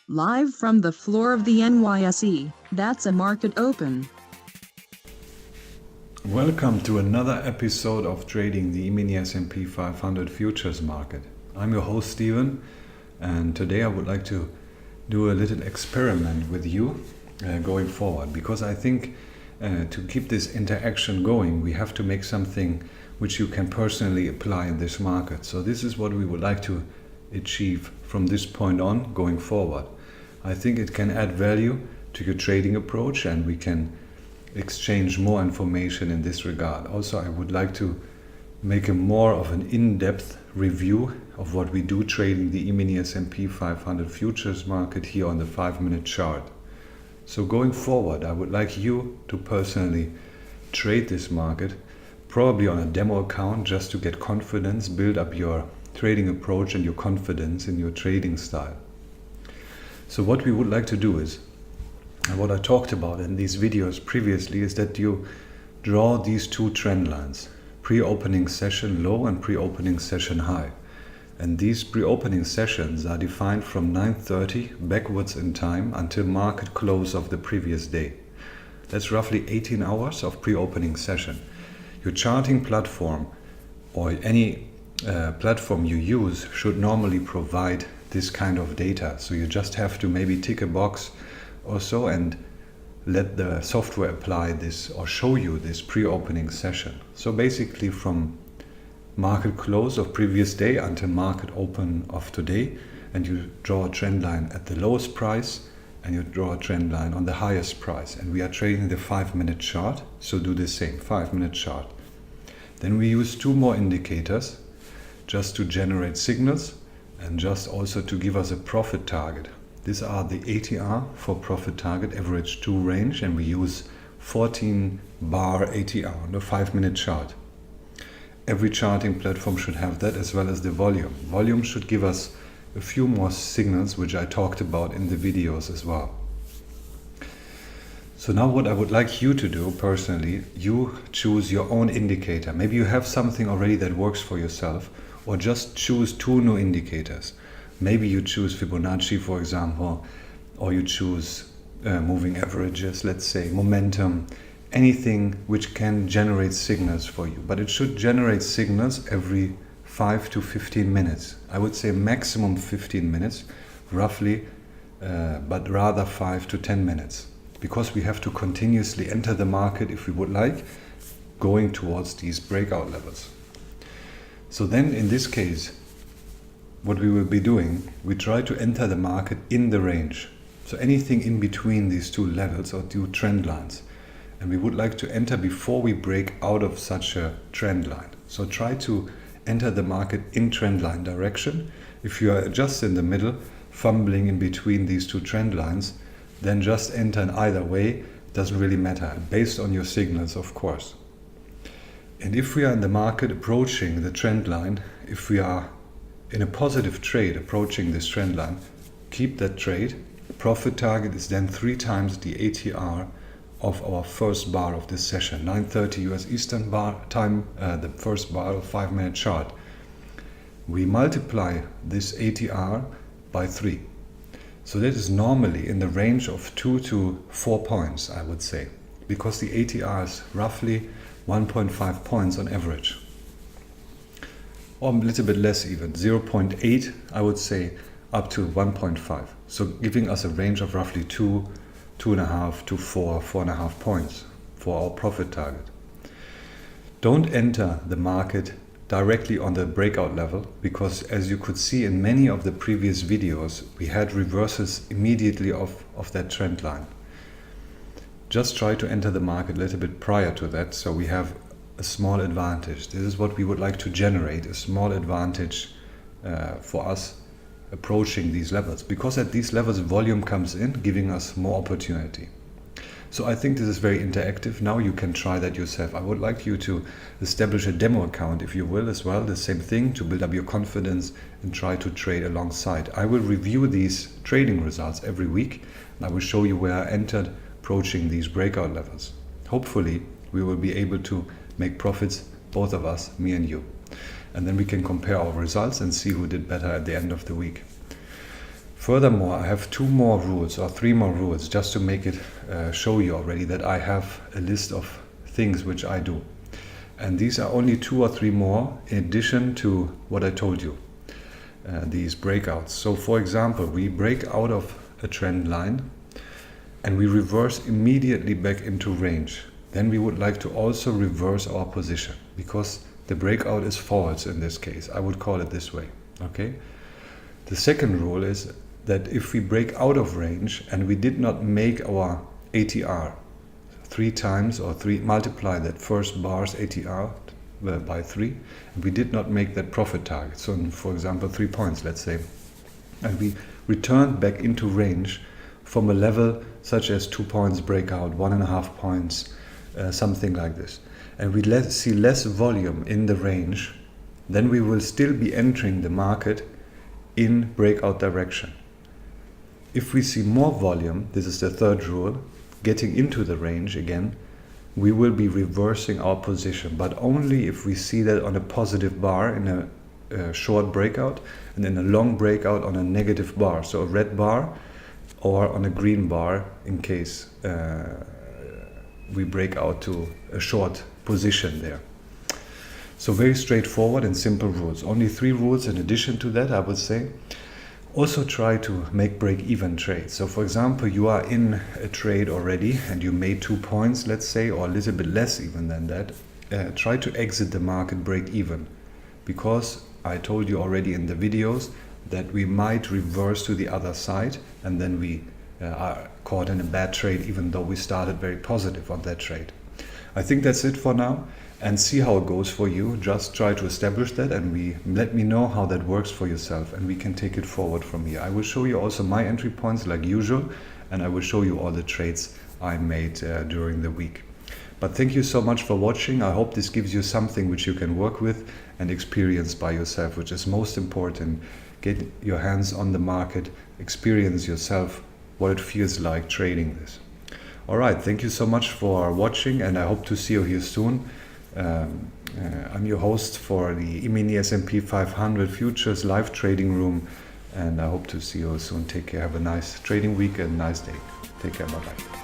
Live from the floor of the NYSE, that's a market open. Welcome to another episode of Trading the Emini S&P 500 futures market. I'm your host Steven, and today I would like to do a little experiment with you going forward, because I think to keep this interaction going we have to make something which you can personally apply in this market. So this is what we would like to achieve from this point on going forward. I think it can add value to your trading approach, and we can exchange more information in this regard. Also, I would like to make a more of an in-depth review of what we do trading the Emini S&P 500 futures market here on the 5-minute chart. So going forward, I would like you to personally trade this market, probably on a demo account, just to get confidence, build up your trading approach and your confidence in your trading style. So what we would like to do is, and what I talked about in these videos previously, is that you draw these two trend lines, pre-opening session low and pre-opening session high. And these pre-opening sessions are defined from 9:30 backwards in time until market close of the previous day. That's roughly 18 hours of pre-opening session. Your charting platform or any platform you use should normally provide this kind of data. So you just have to maybe tick a box or so and let the software apply this or show you this pre-opening session. So basically from market close of previous day until market open of today, and you draw a trend line at the lowest price and you draw a trend line on the highest price. And we are trading the 5-minute chart, so do the same 5-minute chart. Then we use two more indicators just to generate signals and just also to give us a profit target. These are the ATR for profit target, average 2 range, and we use 14 bar ATR on the 5-minute chart. Every charting platform should have that, as well as the volume. Volume should give us a few more signals, which I talked about in the videos as well. So now what I would like you to do personally, you choose your own indicator. Maybe you have something already that works for yourself, or just choose 2 new indicators. Maybe you choose Fibonacci, for example, or you choose moving averages, let's say, momentum, anything which can generate signals for you. But it should generate signals every 5 to 15 minutes. I would say maximum 15 minutes, roughly, but rather 5 to 10 minutes. Because we have to continuously enter the market if we would like, going towards these breakout levels. So then in this case, what we will be doing, we try to enter the market in the range. So anything in between these two levels or two trend lines. And we would like to enter before we break out of such a trend line. So try to enter the market in trend line direction. If you are just in the middle, fumbling in between these two trend lines, then just enter in either way. Doesn't really matter, based on your signals, of course. And if we are in the market approaching the trend line, if we are in a positive trade approaching this trend line, keep that trade. The profit target is then 3 times the ATR of our first bar of this session, 9:30 US Eastern bar time, the first bar of 5-minute chart. We multiply this ATR by 3. So that is normally in the range of 2 to 4 points, I would say, because the ATR is roughly 1.5 points on average. Or a little bit less even, 0.8, I would say, up to 1.5. So giving us a range of roughly 2, 2.5 to 4, 4.5 points for our profit target. Don't enter the market directly on the breakout level, because as you could see in many of the previous videos, we had reversals immediately of that trend line. Just try to enter the market a little bit prior to that, so we have a small advantage. This is what we would like to generate, a small advantage for us approaching these levels, because at these levels volume comes in, giving us more opportunity. So I think this is very interactive. Now you can try that yourself. I would like you to establish a demo account, if you will, as well, the same thing, to build up your confidence and try to trade alongside. I will review these trading results every week, and I will show you where I entered approaching these breakout levels. Hopefully we will be able to make profits, both of us, me and you. And then we can compare our results and see who did better at the end of the week. Furthermore, I have 2 more rules or 3 more rules just to make it show you already that I have a list of things which I do. And these are only 2 or 3 more in addition to what I told you, these breakouts. So for example, we break out of a trend line and we reverse immediately back into range. Then we would like to also reverse our position because the breakout is false in this case. I would call it this way, okay? The second rule is that if we break out of range and we did not make our ATR 3 times or multiply that first bar's ATR by 3, and we did not make that profit target, so for example 3 points, let's say, and we returned back into range from a level such as 2 points breakout, 1.5 points, something like this, and we see less volume in the range, then we will still be entering the market in breakout direction. If we see more volume, this is the third rule, getting into the range again, we will be reversing our position, but only if we see that on a positive bar in a short breakout and in a long breakout on a negative bar, so a red bar or on a green bar in case we break out to a short position there. So very straightforward and simple rules. Only 3 rules in addition to that, I would say. Also try to make break-even trades. So for example, you are in a trade already and you made 2 points, let's say, or a little bit less even than that. Try to exit the market break-even, because I told you already in the videos that we might reverse to the other side and then we are caught in a bad trade even though we started very positive on that trade. I think that's it for now, and see how it goes for you. Just try to establish that and let me know how that works for yourself, and we can take it forward from here. I will show you also my entry points like usual, and I will show you all the trades I made during the week. But thank you so much for watching. I hope this gives you something which you can work with and experience by yourself, which is most important. Get your hands on the market, experience yourself what it feels like trading this. Alright, thank you so much for watching, and I hope to see you here soon. I'm your host for the Emini S&P 500 Futures live trading room, and I hope to see you soon. Take care, have a nice trading week and nice day. Take care, bye bye.